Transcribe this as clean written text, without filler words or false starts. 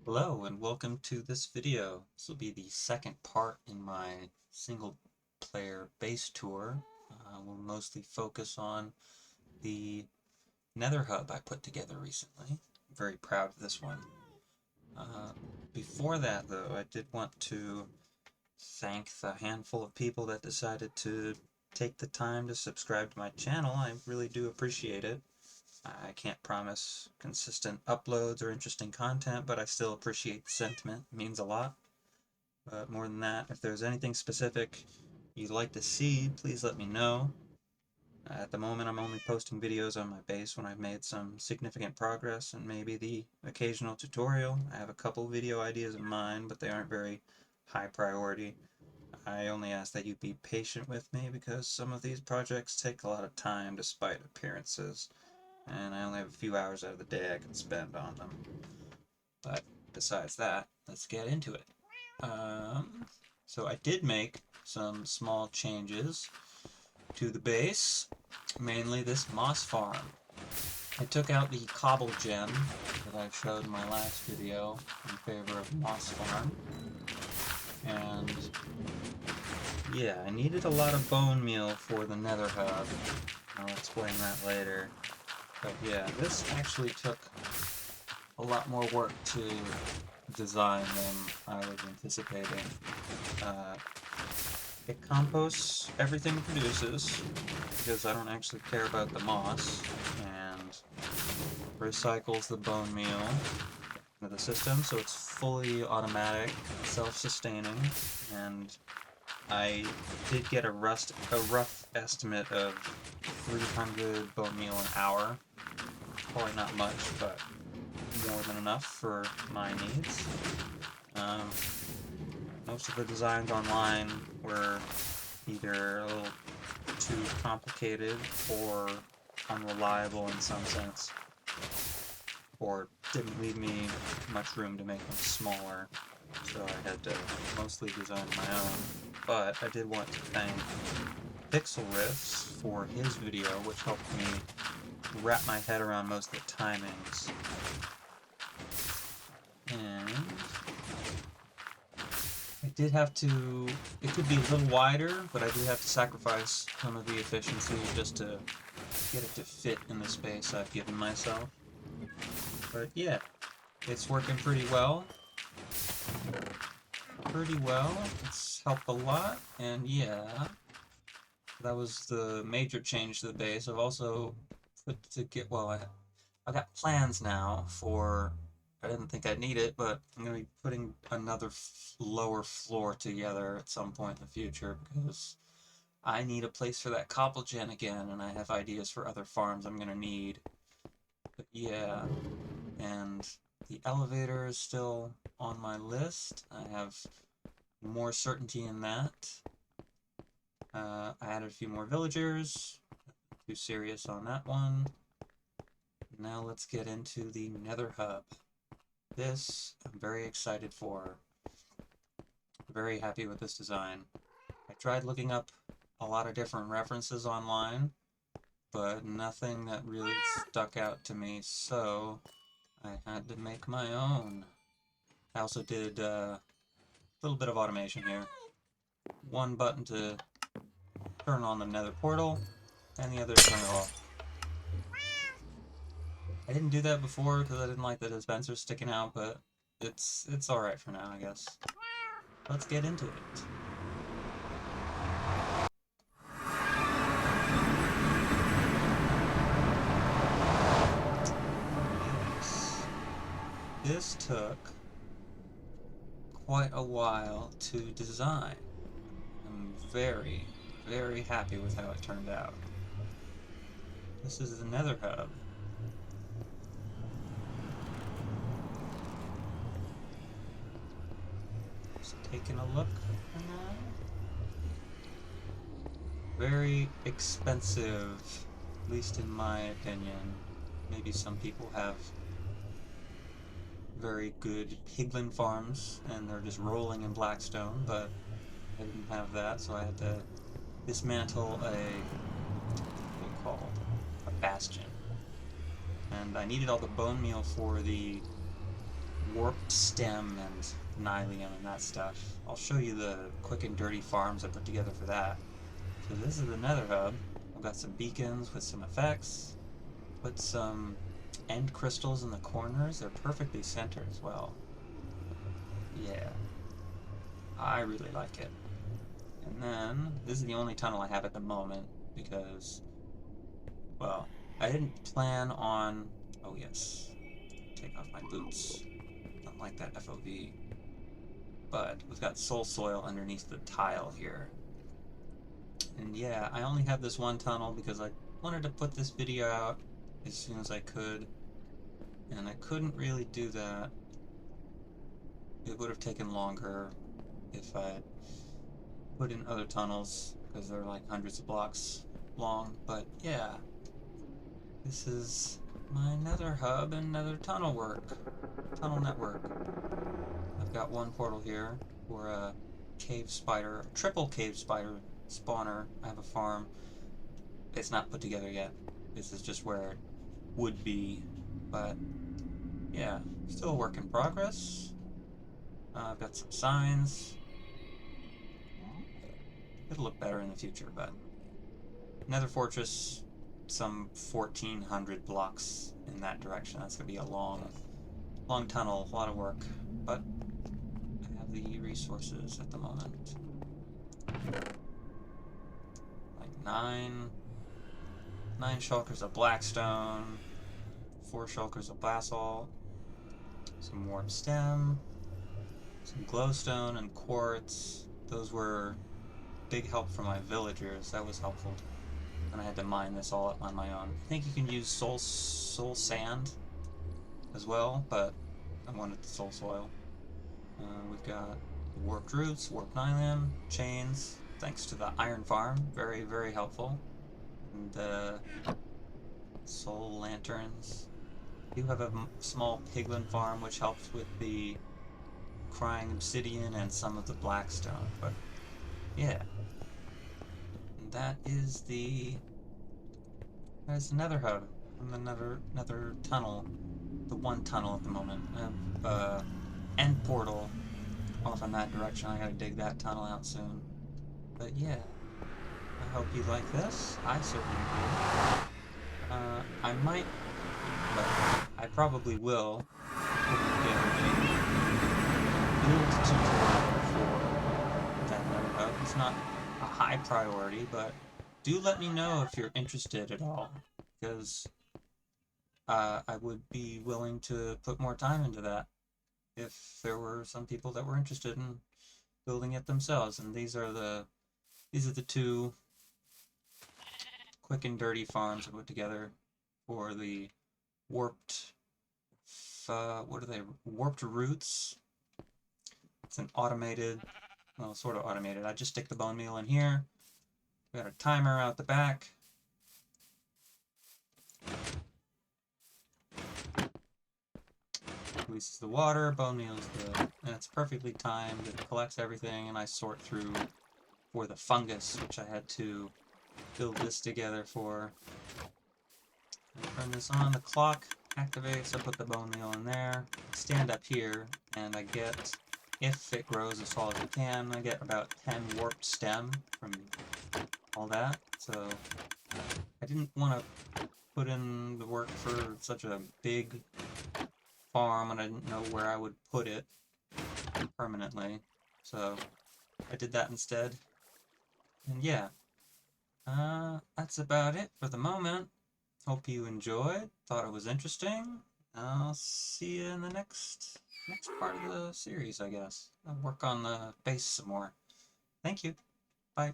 Hello and welcome to this video. This will be the second part in my single player base tour. We'll mostly focus on the Nether Hub I put together recently. I'm very proud of this one. Uh, Before that though, I did want to thank the handful of people that decided to take the time to subscribe to my channel. I really do appreciate it. I can't promise consistent uploads or interesting content, but I still appreciate the sentiment. It means a lot. But more than that, if there's anything specific you'd like to see, please let me know. At the moment, I'm only posting videos on my base when I've made some significant progress and maybe the occasional tutorial. I have a couple video ideas in mind, but they aren't very high priority. I only ask that you be patient with me because some of these projects take a lot of time despite appearances, and I only have a few hours out of the day I can spend on them. But besides that, let's get into it. So I did make some small changes to the base, mainly this moss farm. I took out the cobble gem that I showed in my last video in favor of moss farm, and yeah, I needed a lot of bone meal for the Nether Hub. I'll explain that later. But yeah, this actually took a lot more work to design than I was anticipating. Uh, it composts everything it produces, because I don't actually care about the moss, and recycles the bone meal into the system, so it's fully automatic, self-sustaining, and I did get a rough estimate of 300 bone meal an hour. Probably not much, but more than enough for my needs. Most of the designs online were either a little too complicated or unreliable in some sense, or didn't leave me much room to make them smaller, so I had to mostly design my own. But I did want to thank Pixlriffs for his video, which helped me wrap my head around most of the timings. And I did have to, it could be a little wider, but I do have to sacrifice some of the efficiency just to get it to fit in the space I've given myself. But yeah, it's working pretty well. It's helped a lot, and yeah, that was the major change to the base. I've also put to get, well, I've got plans now for, I didn't think I'd need it, but I'm going to be putting another lower floor together at some point in the future, because I need a place for that cobble gen again, and I have ideas for other farms I'm going to need. But yeah, and the elevator is still on my list. I have more certainty in that. I added a few more villagers. Too serious on that one. Now let's get into the Nether Hub. This I'm very excited for. Very happy with this design. I tried looking up a lot of different references online, but nothing that really stuck out to me, so I had to make my own. I also did a little bit of automation here. One button to turn on the Nether portal, and the other to turn it off. I didn't do that before because I didn't like the dispenser sticking out, but it's alright for now, I guess. Let's get into it. Yes. This took quite a while to design. I'm very, very happy with how it turned out. This is the Nether Hub. Just taking a look now. Very expensive, at least in my opinion. Maybe some people have very good piglin farms and they're just rolling in Blackstone, but I didn't have that, so I had to dismantle a, what's it called, a bastion. And I needed all the bone meal for the warped stem and nylium and that stuff. I'll show you the quick and dirty farms I put together for that. So this is the Nether Hub. I've got some beacons with some effects. Put some end crystals in the corners. They're perfectly centered as well. Yeah. I really like it. And then, this is the only tunnel I have at the moment because, well, I didn't plan on... Oh yes. Take off my boots. Don't like that FOV. But we've got soul soil underneath the tile here. And yeah, I only have this one tunnel because I wanted to put this video out as soon as I could. And I couldn't really do that. It would have taken longer if I put in other tunnels because they're like hundreds of blocks long. But yeah, this is my Nether Hub and Nether tunnel network. I've got one portal here for a cave spider, a triple cave spider spawner. I have a farm. It's not put together yet. This is just where it would be, but yeah, still a work in progress. I've got some signs. It'll look better in the future, but Nether Fortress, some 1,400 blocks in that direction. That's gonna be a long tunnel, a lot of work, but I have the resources at the moment. Like nine shulkers of blackstone, 4 shulkers of basalt, some warp stem, some glowstone and quartz. Those were big help for my villagers. That was helpful. And I had to mine this all up on my own. I think you can use soul sand as well, but I wanted the soul soil. We've got warped roots, warped nylium, chains, thanks to the iron farm. Very, very helpful. And soul lanterns. I do have a small piglin farm which helps with the crying obsidian and some of the blackstone, but yeah. And that is the Nether Hub and the Nether tunnel. The one tunnel at the moment. I have end portal off in that direction. I gotta dig that tunnel out soon. But yeah, I hope you like this. I certainly do. I might, but I probably will put together a build tutorial for that Nether Hub. It's not a high priority, but do let me know if you're interested at all, because I would be willing to put more time into that if there were some people that were interested in building it themselves. And these are the 2 quick and dirty farms I put together for the warped what are they? Warped roots. It's an automated, well, sort of automated. I just stick the bone meal in here. We got a timer out the back. Releases the water, bone meal is and it's perfectly timed. It collects everything, and I sort through for the fungus, which I had to build this together for. I turn this on, the clock activates, I put the bone meal in there, stand up here, and I get, if it grows as tall as it can, I get about 10 warped stem from all that. So I didn't want to put in the work for such a big farm, and I didn't know where I would put it permanently, so I did that instead. And yeah, that's about it for the moment. Hope you enjoyed, thought it was interesting. I'll see you in the next part of the series, I guess. I'll work on the base some more. Thank you. Bye.